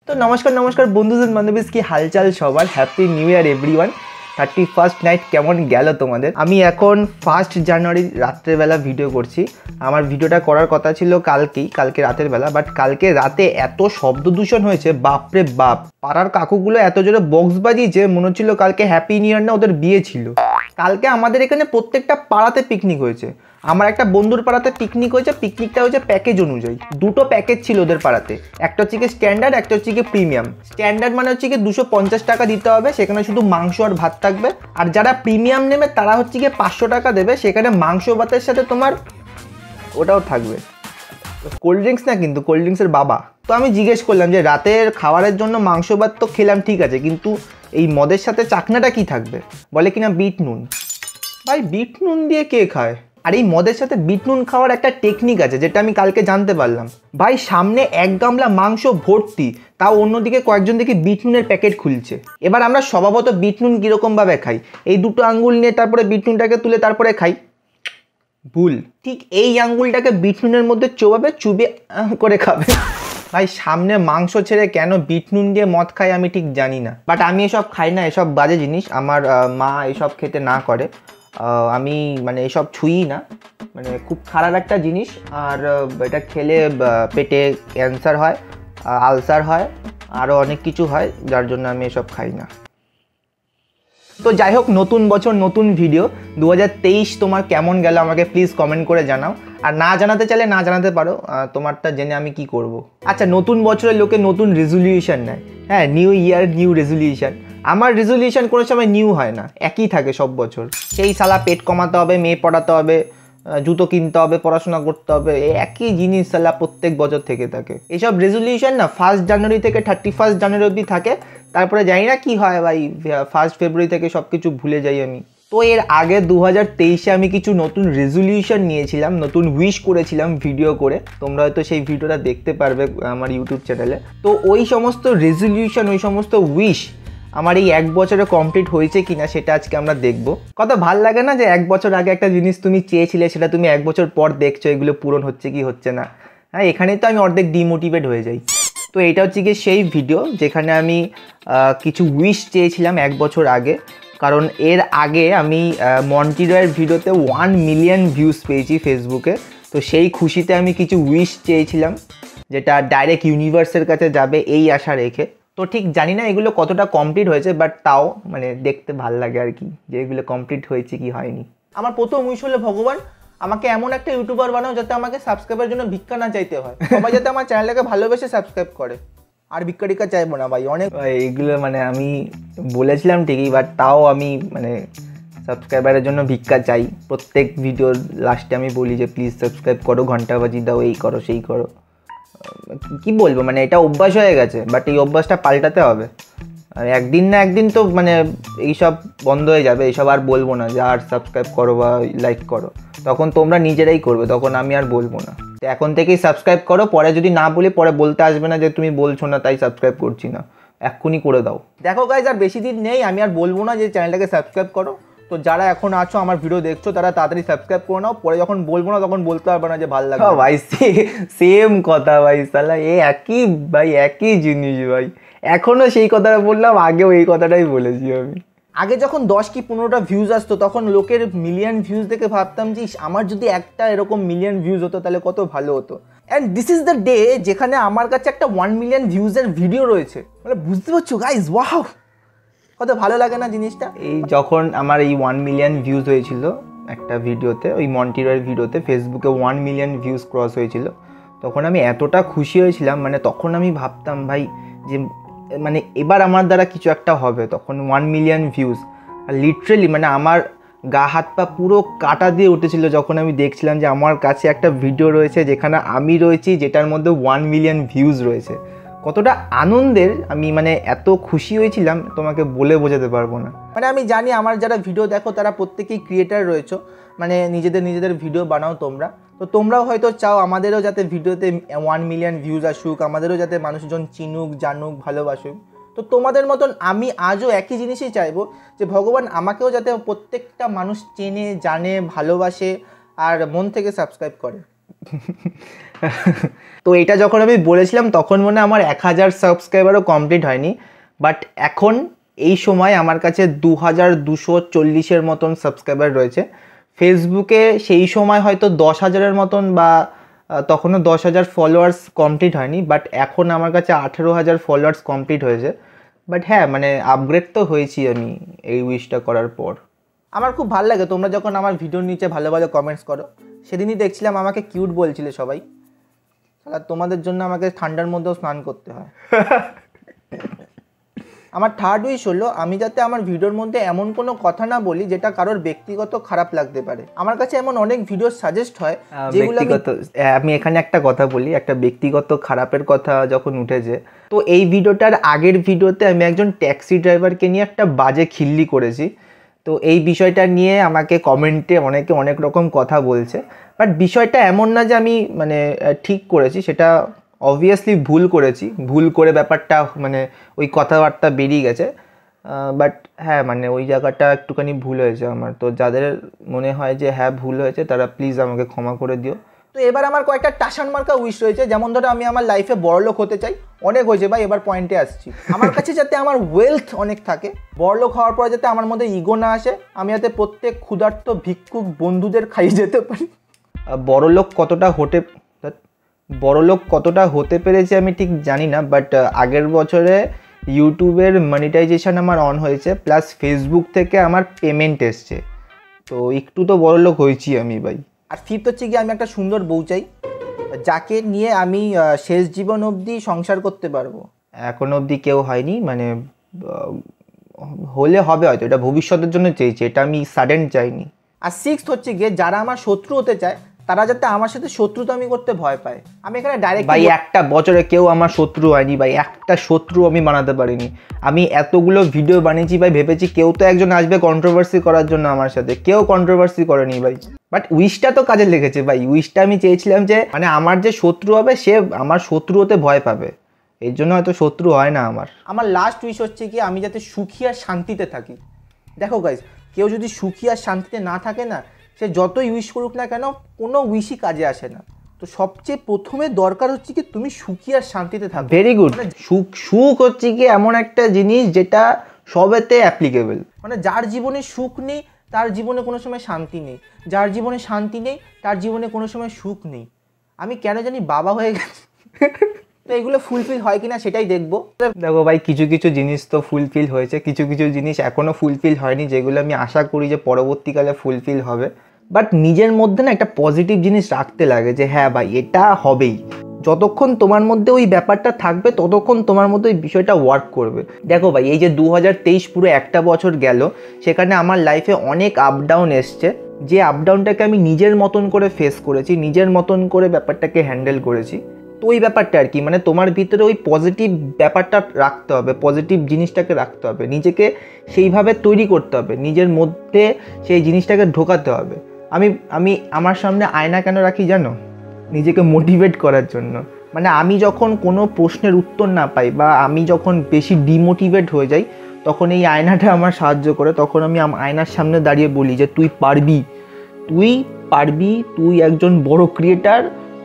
তো নমস্কার নমস্কার বন্ধুদের বান্ধবীস কি হালচাল সবার, happy new year everyone. 31st night কেমন গেল তোমাদের? আমি এখন 1 জানুয়ারি রাত্রেবেলা ভিডিও করছি। আমার ভিডিওটা করার কথা ছিল কালকে রাতের বেলা, বাট কালকে রাতে এত শব্দ দূষণ হয়েছে, বাপরে বাপ। পাড়ার কাকুগুলো এত জোরে বক্স বাজিয়েছে, মনে হচ্ছিল কালকে হ্যাপি নিউ ইয়ার না ওদের বিয়ে ছিল। কালকে আমাদের এখানে প্রত্যেকটা পাড়াতে পিকনিক হয়েছে। আমার একটা বন্ধুর পাড়াতে পিকনিক হয়েছে, পিকনিকটা হয়েছে প্যাকেজ অনুযায়ী। দুটো প্যাকেজ ছিল ওদের পাড়াতে, একটা হচ্ছে কি স্ট্যান্ডার্ড, একটা হচ্ছে কি প্রিমিয়াম। স্ট্যান্ডার্ড মানে হচ্ছে কি 250 টাকা দিতে হবে, সেখানে শুধু মাংস আর ভাত থাকবে। আর যারা প্রিমিয়াম নেবে তারা হচ্ছে কি 500 টাকা দেবে, সেখানে মাংস ভাতের সাথে তোমার ওটাও থাকবে। কোল্ড ড্রিঙ্কস না, কিন্তু কোল্ড ড্রিঙ্কসের বাবা। তো আমি জিজ্ঞেস করলাম যে রাতের খাবারের জন্য মাংস ভাত তো খেলাম, ঠিক আছে, কিন্তু এই মদের সাথে চাকনাটা কি থাকবে? বলে কিনা বিট নুন। ভাই বিট নুন দিয়ে কে খায়? আর এই মদের সাথে বিট নুন খাওয়ার একটা টেকনিক আছে, যেটা আমি কালকে জানতে পারলাম। ভাই সামনে 1 গামলা মাংস ভর্তি, তাও অন্যদিকে কয়েকজন দেখি বিট নুনের প্যাকেট খুলছে। এবার আমরা স্বভাবত বিট নুন কীরকমভাবে খাই, এই দুটো আঙ্গুল নিয়ে তারপরে বিট নুনটাকে তুলে তারপরে খাই। ভুল। ঠিক এই আঙ্গুলটাকে বিট নুনের মধ্যে চুবিয়ে করে খাবে। ভাই সামনে মাংস ছেড়ে কেন বিট নুন দিয়ে মদ খাই আমি ঠিক জানি না, বাট আমি এসব খাই না, এসব বাজে জিনিস। আমার মা এসব খেতে না করে, আমি মানে এসব ছুঁই না, মানে খুব খারাপ একটা জিনিস। আর এটা খেলে পেটে ক্যান্সার হয়, আলসার হয়, আরও অনেক কিছু হয়, যার জন্য আমি এসব খাই না। তো যাই হোক, নতুন বছর নতুন ভিডিও। 2023 তোমার কেমন গেল আমাকে প্লিজ কমেন্ট করে জানাও। আর না জানাতে চাইলে না জানাতে পারো, তোমারটা জেনে আমি কি করব। আচ্ছা, নতুন বছরে লোকে নতুন রেজলিউশন নেয়। হ্যাঁ, নিউ ইয়ার নিউ রেজলিউশন। আমার রেজলিউশন কোনো সময় নিউ হয় না, একই থাকে সব বছর। সেই সালা পেট কমাতে হবে, মেয়ে পড়াতে হবে, জুতো কিনতে হবে, পড়াশোনা করতে হবে, একই জিনিস সালা প্রত্যেক বছর থেকে থাকে। এইসব রেজলিউশন না 1 জানুয়ারি থেকে 31 জানুয়ারি অবধি থাকে, তারপরে জানি না কি হয় ভাই, 1 ফেব্রুয়ারি থেকে সব কিছু ভুলে যাই আমি। তো এর আগে 2023-এ আমি কিছু নতুন রেজলিউশন নিয়েছিলাম, নতুন উইশ করেছিলাম ভিডিও করে। তোমরা হয়তো সেই ভিডিওটা দেখতে পারবে আমার ইউটিউব চ্যানেলে। তো ওই সমস্ত রেজলিউশন, ওই সমস্ত উইশ আমার এই 1 বছরে কমপ্লিট হয়েছে কিনা সেটা আজকে আমরা দেখব। কত ভাল লাগে না যে 1 বছর আগে একটা জিনিস তুমি চেয়েছিলে, সেটা তুমি 1 বছর পর দেখছো এগুলো পূরণ হচ্ছে কি হচ্ছে না। হ্যাঁ, এখানেই তো আমি অর্ধেক ডিমোটিভেট হয়ে যাই। তো এটা হচ্ছে গিয়ে সেই ভিডিও যেখানে আমি কিছু উইশ চেয়েছিলাম 1 বছর আগে। কারণ এর আগে আমি মন্টি রয়ের ভিডিওতে 1 মিলিয়ন ভিউজ পেয়েছি ফেসবুকে। তো সেই খুশিতে আমি কিছু উইশ চেয়েছিলাম, যেটা ডাইরেক্ট ইউনিভার্সের কাছে যাবে এই আশা রেখে। তো ঠিক জানি না এগুলো কতটা কমপ্লিট হয়েছে, বাট তাও মানে দেখতে ভাল লাগে আর কি, যে এগুলো কমপ্লিট হয়েছে কি হয়নি। আমার প্রথম উইশ হলো, ভগবান আমাকে এমন একটা ইউটিউবার বানাও যাতে আমাকে সাবস্ক্রাইবের জন্য ভিক্ষা না চাইতে হয়, সবাই যাতে আমার চ্যানেলটাকে ভালোবেসে সাবস্ক্রাইব করে। আর ভিক্ষা টিক্ষা চাইবো না ভাই, অনেক এইগুলো মানে আমি বলেছিলাম ঠিকই, বাট তাও আমি মানে সাবস্ক্রাইবারের জন্য ভিক্ষা চাই। প্রত্যেক ভিডিওর লাস্টে আমি বলি যে প্লিজ সাবস্ক্রাইব করো, ঘন্টা বাজি দাও, এই করো সেই করো। কি বলবো, মানে এটা অভ্যাস হয়ে গেছে, বাট এই অভ্যাসটা পাল্টাতে হবে। আর একদিন না একদিন তো মানে এইসব বন্ধ হয়ে যাবে, এইসব আর বলবো না যে আর সাবস্ক্রাইব করো বা লাইক করো। তখন তোমরা নিজেরাই করবে, তখন আমি আর বলবো না। তো এখন থেকেই সাবস্ক্রাইব করো, পরে যদি না বলি পরে বলতে আসবে না যে তুমি বলছো না তাই সাবস্ক্রাইব করছি না। এক্ষুনি করে দাও। দেখো গাইজ, আর বেশি দিন নেই, আমি আর বলবো না যে চ্যানেলটাকে সাবস্ক্রাইব করো। তো যারা এখন আছো আমার ভিডিও দেখছো তারা তাড়াতাড়ি সাবস্ক্রাইব করে নাও, পরে যখন বলবো না তখন বলতে পারবে না যে ভালো লাগে। ভাই সেম কথা ভাই, সালা একই ভাই, একই জিনিস ভাই। এখনও সেই কথাটা বললাম, আগেও এই কথাটাই বলেছি আমি। আগে যখন 10 কি 15টা ভিউজ আসতো তখন লোকের মিলিয়ন ভিউজ দেখে ভাবতাম যে আমার যদি একটা এরকম মিলিয়ন ভিউজ হতো তাহলে কত ভালো হতো। And this is the day যেখানে আমার কাছে একটা 1 মিলিয়ন ভিউজের ভিডিও রয়েছে। মানে বুঝতে পারছো গাইজ, ওয়াও, কত ভালো লাগে না জিনিসটা। এই যখন আমার এই 1 মিলিয়ন ভিউজ হয়েছিল একটা ভিডিওতে, ওই মন্টি রয়ের ভিডিওতে, ফেসবুকে 1 মিলিয়ন ভিউজ ক্রস হয়েছিল, তখন আমি এতটা খুশি হয়েছিলাম। মানে তখন আমি ভাবতাম ভাই যে মানে এবার আমার দ্বারা কিছু একটা হবে। তখন 1 মিলিয়ন ভিউজ, আর লিটারেলি মানে আমার গা হাত পা পুরো কাটা দিয়ে উঠেছিল যখন আমি দেখছিলাম যে আমার কাছে একটা ভিডিও রয়েছে যেখানে আমি রয়েছি, যেটার মধ্যে 1 মিলিয়ন ভিউজ রয়েছে। কতটা আনন্দের, আমি মানে এত খুশি হয়েছিলাম তোমাকে বলে বোঝাতে পারবো না। মানে আমি জানি আমার যারা ভিডিও দেখো তারা প্রত্যেকেই ক্রিয়েটার রয়েছো, মানে নিজেদের ভিডিও বানাও তোমরা। তো তোমরাও হয়তো চাও আমাদেরও যাতে ভিডিওতে 1 মিলিয়ন ভিউজ আসুক, আমাদেরও যাতে মানুষজন চিনুক, জানুক, ভালোবাসুক। তো তোমাদের মতন আমি আজও একই জিনিসই চাইবো যে ভগবান আমাকেও যাতে প্রত্যেকটা মানুষ চেনে, জানে, ভালোবাসে আর মন থেকে সাবস্ক্রাইব করে। তো এটা যখন আমি বলেছিলাম তখন মনে হয় আমার 1000 সাবস্ক্রাইবারও কমপ্লিট হয়নি, বাট এখন এই সময় আমার কাছে 2240-এর মতন সাবস্ক্রাইবার রয়েছে। ফেসবুকে সেই সময় হয়তো 10,000-এর মতন বা তখনও 10,000 ফলোয়ার্স কমপ্লিট হয়নি, বাট এখন আমার কাছে 18,000 ফলোয়ার্স কমপ্লিট হয়েছে। বাট হ্যাঁ, মানে আপগ্রেড তো হয়েছি আমি এই উইশটা করার পর। আমার খুব ভালো লাগে তোমরা যখন আমার ভিডিওর নিচে ভালো ভালো কমেন্টস করো। সেদিনই দেখছিলাম আমাকে কিউট বলছিলে সবাই। আর তোমাদের জন্য আমাকে ঠান্ডার মধ্যেও স্নান করতে হয়। আমার থার্ড উইশ হলো আমি যাতে আমার ভিডিওর মধ্যে এমন কোনো কথা না বলি যেটা কারোর ব্যক্তিগত খারাপ লাগতে পারে। আমার কাছে এমন অনেক ভিডিও সাজেস্ট হয় যেগুলো আমি এখানে একটা কথা বলি, একটা ব্যক্তিগত খারাপের কথা যখন উঠেছে, তো এই ভিডিওটার আগের ভিডিওতে আমি একজন ট্যাক্সি ড্রাইভারকে নিয়ে একটা বাজে খিল্লি করেছি। তো এই বিষয়টা নিয়ে আমাকে কমেন্টে অনেকে অনেক রকম কথা বলছে, বাট বিষয়টা এমন না যে আমি মানে ঠিক করেছি, সেটা অবভিয়াসলি ভুল করেছি, ভুল করে ব্যাপারটা মানে ওই কথাবার্তা বেরিয়ে গেছে। বাট হ্যাঁ, মানে ওই জায়গাটা একটুখানি ভুল হয়েছে আমার। তো যাদের মনে হয় যে হ্যাঁ ভুল হয়েছে তারা প্লিজ আমাকে ক্ষমা করে দিও। তো এবার আমার কয়েকটা টাসান মার্কা উইশ রয়েছে, যেমন ধরো আমি আমার লাইফে বড়লোক হতে চাই। অনেক হয়েছে ভাই, এবার পয়েন্টে আসছি। আমার কাছে যাতে আমার ওয়েলথ অনেক থাকে, বড়লোক হওয়ার পরে যাতে আমার মধ্যে ইগো না আসে, আমি যাতে প্রত্যেক ক্ষুধার্ত ভিক্ষুক বন্ধুদের খাইয়ে যেতে পারি। বড়লোক কতটা হতে পেরেছে আমি ঠিক জানি না, বাট আগের বছরে ইউটিউবের মনিটাইজেশন আমার অন হয়েছে, প্লাস ফেসবুক থেকে আমার পেমেন্ট এসছে। তো একটু তো বড়লোক হয়েছি আমি ভাই। আর ফিফথ হচ্ছে কি আমি একটা সুন্দর বউ চাই, যাকে নিয়ে আমি শেষ জীবন অবধি সংসার করতে পারবো। এখন অবধি কেউ হয়নি, মানে হলে হবে হয়তো, এটা ভবিষ্যতের জন্য চেয়েছি, এটা আমি সাডেন চাইনি। আর সিক্সথ হচ্ছে গিয়ে যারা আমার শত্রু হতে চায় তারা যাতে আমার সাথে শত্রুতা আমি করতে ভয় পায়। আমি এখানে ডাইরেক্ট ভাই একটা বছরে কেউ আমার শত্রু হয়নি ভাই, একটা শত্রু আমি বানাতে পারিনি। আমি এতগুলো ভিডিও বানিয়েছি ভাই, ভেবেছি কেউ তো একজন আসবে কন্ট্রোভার্সি করার জন্য আমার সাথে, কেউ কন্ট্রোভার্সি করেনি ভাই। বাট উইশটা তো কাজে লেগেছে ভাই। উইশটা আমি চেয়েছিলাম যে মানে আমার যে শত্রু হবে সে আমার শত্রু হতে ভয় পাবে, এর জন্য হয়তো শত্রু হয় না আমার। আমার লাস্ট উইশ হচ্ছে কি আমি যাতে সুখী আর শান্তিতে থাকি। দেখো গাইজ, কেউ যদি সুখী আর শান্তিতে না থাকে না, সে যতই উইশ করুক না কেন কোনো উইশই কাজে আসে না। তো সবচেয়ে প্রথমে দরকার হচ্ছে কি তুমি সুখী আর শান্তিতে থাকো। Very good. সুখ হচ্ছে কি এমন একটা জিনিস যেটা সবেতে অ্যাপ্লিকেবল। মানে যার জীবনে সুখ নেই তার জীবনে কোনো সময় শান্তি নেই, যার জীবনে শান্তি নেই তার জীবনে কোনো সময় সুখ নেই। আমি কেন জানি বাবা হয়ে গেছি। তো এগুলো ফুলফিল হয় কিনা সেটাই দেখবো। দেখো ভাই, কিছু কিছু জিনিস তো ফুলফিল হয়েছে, কিছু কিছু জিনিস এখনও ফুলফিল হয়নি, যেগুলো আমি আশা করি যে পরবর্তীকালে ফুলফিল হবে। বাট নিজের মধ্যে না একটা পজিটিভ জিনিস রাখতে লাগে যে হ্যাঁ ভাই এটা হবেই। যতক্ষণ তোমার মধ্যে ওই ব্যাপারটা থাকবে ততক্ষণ তোমার মধ্যে ওই বিষয়টা ওয়ার্ক করবে। দেখো ভাই, এই যে 2023 পুরো একটা বছর গেল, সেখানে আমার লাইফে অনেক আপ ডাউন এসছে, যে আপ ডাউনটাকে আমি নিজের মতন করে ফেস করেছি, নিজের মতন করে ব্যাপারটাকে হ্যান্ডেল করেছি। তো ওই ব্যাপারটা আর কি, মানে তোমার ভিতরে ওই পজিটিভ ব্যাপারটা রাখতে হবে, পজিটিভ জিনিসটাকে রাখতে হবে, নিজেকে সেইভাবে তৈরি করতে হবে, নিজের মধ্যে সেই জিনিসটাকে ঢোকাতে হবে। আমি আমার সামনে আয়না কেন রাখি জানো? নিজেকে মোটিভেট করার জন্য। মানে আমি যখন কোনো প্রশ্নের উত্তর না পাই বা আমি যখন বেশি ডিমোটিভেট হয়ে যাই, তখন এই আয়নাটা আমার সাহায্য করে। তখন আমি আয়নার সামনে দাঁড়িয়ে বলি যে তুই পারবি, তুই একজন বড় ক্রিয়েটার,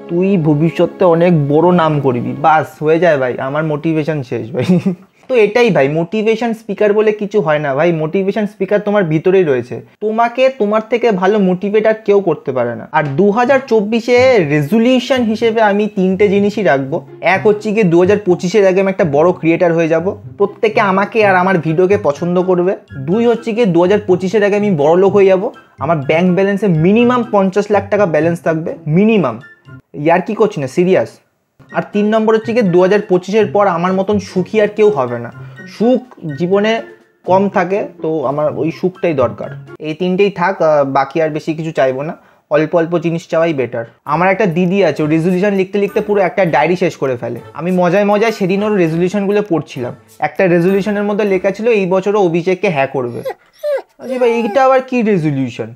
তুই ভবিষ্যতে অনেক বড় নাম করবি। বাস হয়ে যায় ভাই, আমার মোটিভেশন শেষ ভাই। তো এটাই ভাই, মোটিভেশন স্পিকার বলে কিছু হয় না ভাই, মোটিভেশন স্পিকার তোমার ভিতরেই রয়েছে। তোমাকে তোমার থেকে ভালো মোটিভেট আর কেউ করতে পারে না। আর 2024-এ রেজুলিউশন হিসেবে আমি 3টে জিনিসই রাখবো। এক হচ্ছে গিয়ে 2025-এর আগে আমি একটা বড় ক্রিয়েটার হয়ে যাব, প্রত্যেকে আমাকে আর আমার ভিডিওকে পছন্দ করবে। 2 হচ্ছে গিয়ে 2025-এর আগে আমি বড় লোক হয়ে যাব, আমার ব্যাংক ব্যালেন্সে মিনিমাম 50 লাখ টাকা ব্যালেন্স থাকবে, মিনিমাম। ইয়ার কি করছি না, সিরিয়াস। আর 3 নম্বর হচ্ছে কি 2025-এর পর আমার মতন সুখী আর কেউ হবে না। সুখ জীবনে কম থাকে, তো আমার ওই সুখটাই দরকার। এই 3টেই থাক, বাকি আর বেশি কিছু চাইবো না, অল্প অল্প জিনিস চাওয়াই বেটার। আমার একটা দিদি আছে, ও রেজলিউশন লিখতে লিখতে পুরো একটা ডায়েরি শেষ করে ফেলে। আমি মজায় মজায় সেদিন ওর রেজলিউশনগুলো পড়ছিলাম। একটা রেজলিউশনের মধ্যে লেখা ছিল এই বছরও অভিষেককে হ্যাঁ করবে। আচ্ছা ভাই, এইটা আবার কি রেজলিউশন?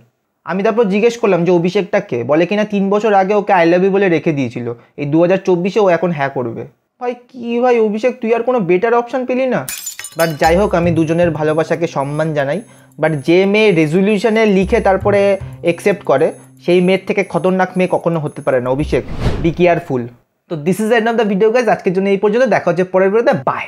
আমি তারপর জিজ্ঞেস করলাম যে অভিষেকটা কে, বলে কিনা 3 বছর আগে ওকে আই লাভ ইউ বলে রেখে দিয়েছিল, এই 2024-এ ও এখন হ্যাঁ করবে। ভাই কি ভাই অভিষেক, তুই আর কোনো বেটার অপশান পেলি না? বাট যাই হোক, আমি দুজনের ভালোবাসাকে সম্মান জানাই। বাট যে মেয়ে রেজলিউশনে লিখে তারপরে অ্যাকসেপ্ট করে, সেই মেয়ের থেকে খতরনাক মেয়ে কখনো হতে পারে না। অভিষেক, বি কেয়ারফুল। তো this is end of the video guys, আজকের জন্য এই পর্যন্ত। দেখা হচ্ছে পরের ভিডিওতে। বাই।